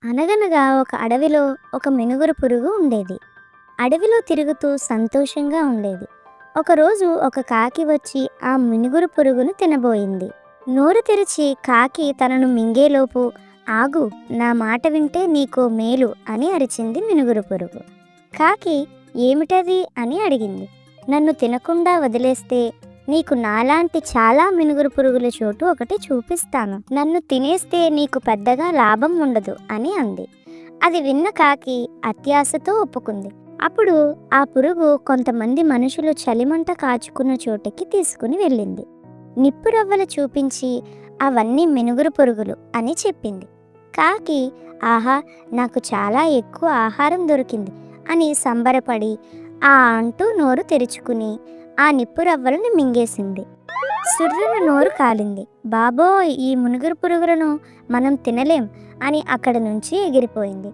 అనగనగా ఒక అడవిలో ఒక మినుగురు పురుగు ఉండేది. అడవిలో తిరుగుతూ సంతోషంగా ఉండేది. ఒకరోజు ఒక కాకి వచ్చి ఆ మినుగురు పురుగును తినబోయింది. నోరు తెరిచి కాకి తనను మింగేలోపు, ఆగు, నా మాట వింటే నీకో మేలు అని అరిచింది మినుగురు పురుగు. కాకి ఏమిటది అని అడిగింది. నన్ను తినకుండా వదిలేస్తే నీకు నాలాంటి చాలా మినుగురు పురుగుల చోటు ఒకటి చూపిస్తాను. నన్ను తినేస్తే నీకు పెద్దగా లాభం ఉండదు అని అంది. అది విన్న కాకి అత్యాశతో ఒప్పుకుంది. అప్పుడు ఆ పురుగు కొంతమంది మనుషులు చలిమంట కాచుకున్న చోటికి తీసుకుని వెళ్ళింది. నిప్పురవ్వలు చూపించి అవన్నీ మినుగురు పురుగులు అని చెప్పింది. కాకి, ఆహా, నాకు చాలా ఎక్కువ ఆహారం దొరికింది అని సంబరపడి అంటూ నోరు తెరుచుకుని ఆ నిప్పురవ్వలను మింగేసింది. సుర్రున నోరు కాలింది. బాబోయ్, ఈ మునుగురు పురుగులను మనం తినలేం అని అక్కడి నుంచి ఎగిరిపోయింది.